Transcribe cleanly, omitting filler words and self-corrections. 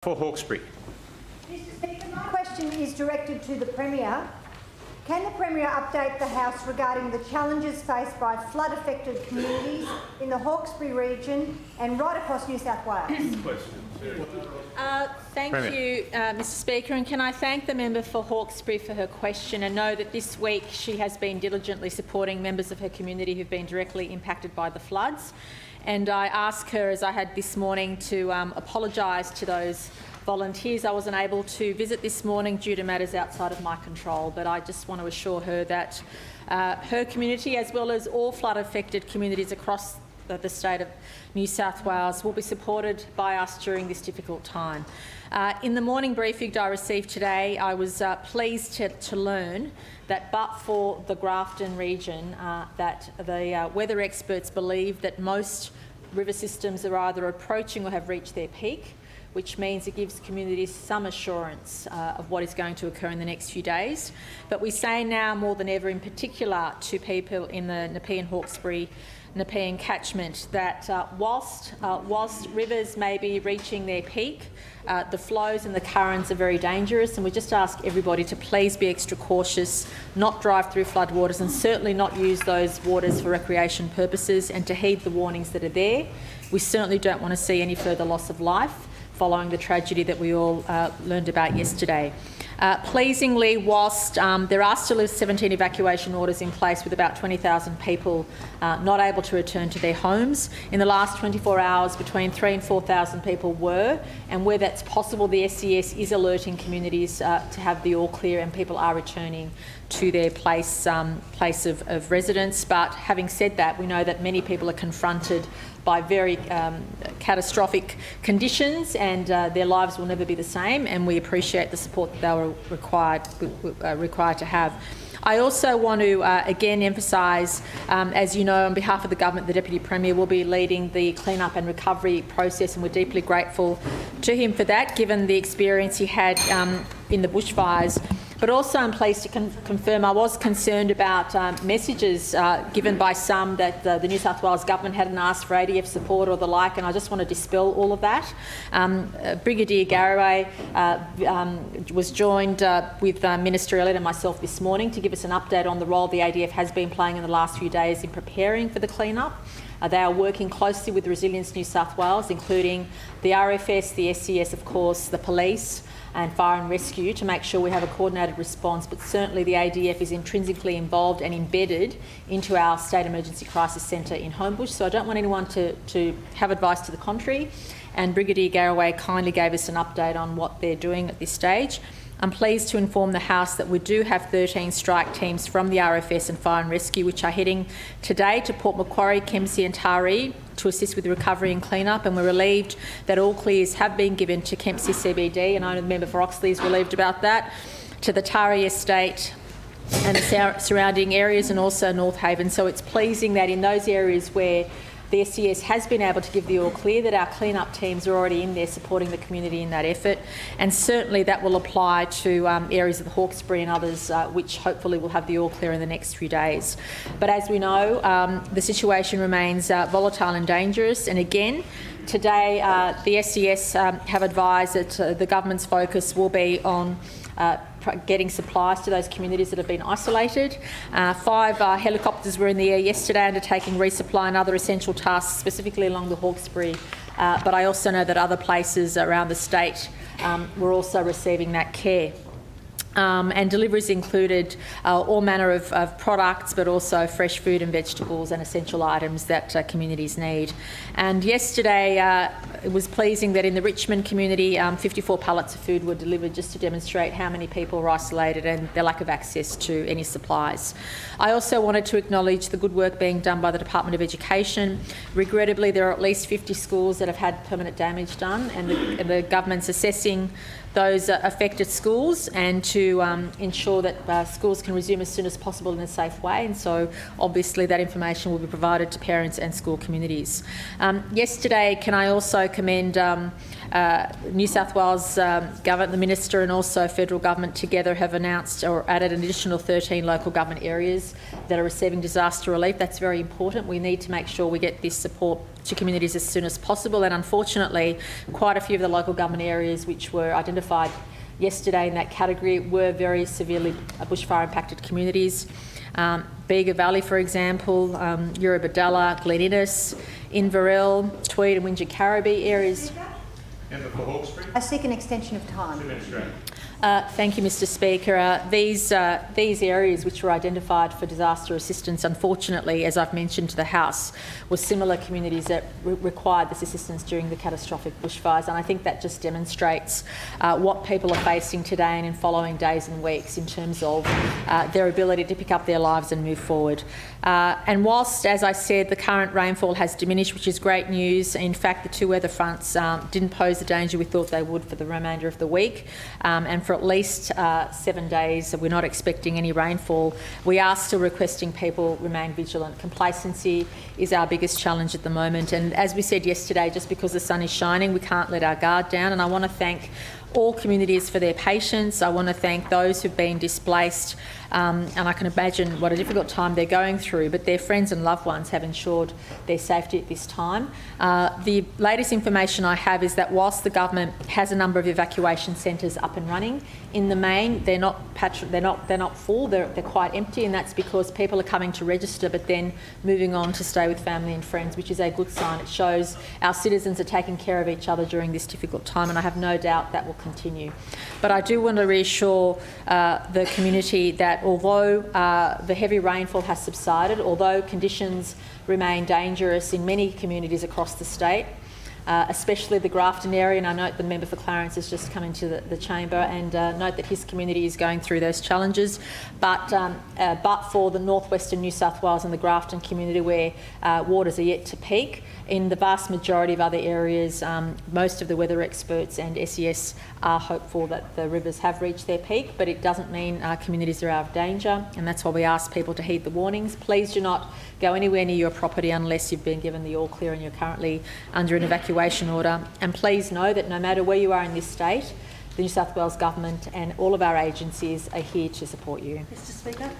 For Hawkesbury. Mr Speaker, my question is directed to the Premier. Can the Premier update the House regarding the challenges faced by flood-affected communities in the Hawkesbury region and right across New South Wales? Thank you, Mr Speaker, and can I thank the member for Hawkesbury for her question and know that this week she has been diligently supporting members of her community who have been directly impacted by the floods. And I ask her, as I had this morning, to apologise to those volunteers. I wasn't able to visit this morning due to matters outside of my control, but I just want to assure her that her community, as well as all flood-affected communities across the state of New South Wales, will be supported by us during this difficult time. In the morning briefing I received today, I was pleased to learn that but for the Grafton region, that the weather experts believe that most river systems are either approaching or have reached their peak, which means it gives communities some assurance of what is going to occur in the next few days. But we say now more than ever, in particular to people in the Nepean Hawkesbury Nepean catchment, that whilst rivers may be reaching their peak, the flows and the currents are very dangerous, and we just ask everybody to please be extra cautious, not drive through floodwaters, and certainly not use those waters for recreation purposes, and to heed the warnings that are there. We certainly don't want to see any further loss of life following the tragedy that we all learned about yesterday. Pleasingly, whilst there are still 17 evacuation orders in place with about 20,000 people not able to return to their homes, in the last 24 hours between 3,000 and 4,000 people were, and where that's possible, the SES is alerting communities to have the all clear, and people are returning to their place of residence. But having said that, we know that many people are confronted by very catastrophic conditions, and their lives will never be the same, and we appreciate the support that they were required to have. I also want to again emphasise, as you know, on behalf of the government, the Deputy Premier will be leading the clean-up and recovery process, and we're deeply grateful to him for that, given the experience he had in the bushfires. But also I'm pleased to confirm I was concerned about messages given by some that the New South Wales government hadn't asked for ADF support or the like, and I just want to dispel all of that. Brigadier Garraway was joined with Minister Elliott and myself this morning to give us an update on the role the ADF has been playing in the last few days in preparing for the clean-up. They are working closely with Resilience New South Wales, including the RFS, the SES, of course, the police, and fire and rescue, to make sure we have a coordinated response. But certainly the ADF is intrinsically involved and embedded into our State Emergency Crisis Centre in Homebush, so I don't want anyone to have advice to the contrary. And Brigadier Garraway kindly gave us an update on what they're doing at this stage. I'm pleased to inform the House that we do have 13 strike teams from the RFS and Fire and Rescue, which are heading today to Port Macquarie, Kempsey and Taree to assist with the recovery and clean-up, and we're relieved that all clears have been given to Kempsey CBD, and I know the member for Oxley is relieved about that, to the Taree estate and the surrounding areas, and also North Haven. So it's pleasing that in those areas where the SES has been able to give the all clear, that our clean-up teams are already in there supporting the community in that effort, and certainly that will apply to areas of the Hawkesbury and others which hopefully will have the all clear in the next few days. But as we know, the situation remains volatile and dangerous, and again, today the SES have advised that the government's focus will be on getting supplies to those communities that have been isolated. 5 helicopters were in the air yesterday undertaking resupply and other essential tasks, specifically along the Hawkesbury. But I also know that other places around the state were also receiving that care. And deliveries included all manner of products, but also fresh food and vegetables and essential items that communities need. And yesterday it was pleasing that in the Richmond community 54 pallets of food were delivered, just to demonstrate how many people were isolated and their lack of access to any supplies. I also wanted to acknowledge the good work being done by the Department of Education. Regrettably, there are at least 50 schools that have had permanent damage done, and the government's assessing those affected schools and to ensure that schools can resume as soon as possible in a safe way, and so obviously that information will be provided to parents and school communities. Yesterday, can I also commend New South Wales government, the minister and also federal government together have announced or added an additional 13 local government areas that are receiving disaster relief. That's very important. We need to make sure we get this support to communities as soon as possible, and unfortunately quite a few of the local government areas which were identified yesterday in that category were very severely bushfire impacted communities. Bega Valley, for example, Eurobodalla, Glen Innes, Inverell, Tweed and Wingecarribee areas. Member for Hawkesbury. I seek an extension of time. 2 minutes, Graham. Thank you, Mr Speaker. These areas which were identified for disaster assistance, unfortunately, as I've mentioned to the House, were similar communities that required this assistance during the catastrophic bushfires, and I think that just demonstrates what people are facing today and in following days and weeks in terms of their ability to pick up their lives and move forward. And whilst, as I said, the current rainfall has diminished, which is great news, in fact the two weather fronts didn't pose the danger we thought they would for the remainder of the week, and for at least 7 days we're not expecting any rainfall. We are still requesting people remain vigilant. Complacency is our biggest challenge at the moment, and as we said yesterday, just because the sun is shining we can't let our guard down, and I want to thank all communities for their patience. I want to thank those who've been displaced, and I can imagine what a difficult time they're going through, but their friends and loved ones have ensured their safety at this time. The latest information I have is that whilst the government has a number of evacuation centres up and running, in the main they're not full, they're quite empty, and that's because people are coming to register but then moving on to stay with family and friends, which is a good sign. It shows our citizens are taking care of each other during this difficult time, and I have no doubt that will continue. But I do want to reassure the community that although the heavy rainfall has subsided, although conditions remain dangerous in many communities across the state, especially the Grafton area, and I note the member for Clarence has just come into the chamber, and note that his community is going through those challenges. But for the northwestern New South Wales and the Grafton community, where waters are yet to peak, in the vast majority of other areas, most of the weather experts and SES are hopeful that the rivers have reached their peak, but it doesn't mean communities are out of danger, and that's why we ask people to heed the warnings. Please do not go anywhere near your property unless you've been given the all clear and you're currently under an evacuation order. And please know that no matter where you are in this state, the New South Wales Government and all of our agencies are here to support you. Mr Speaker.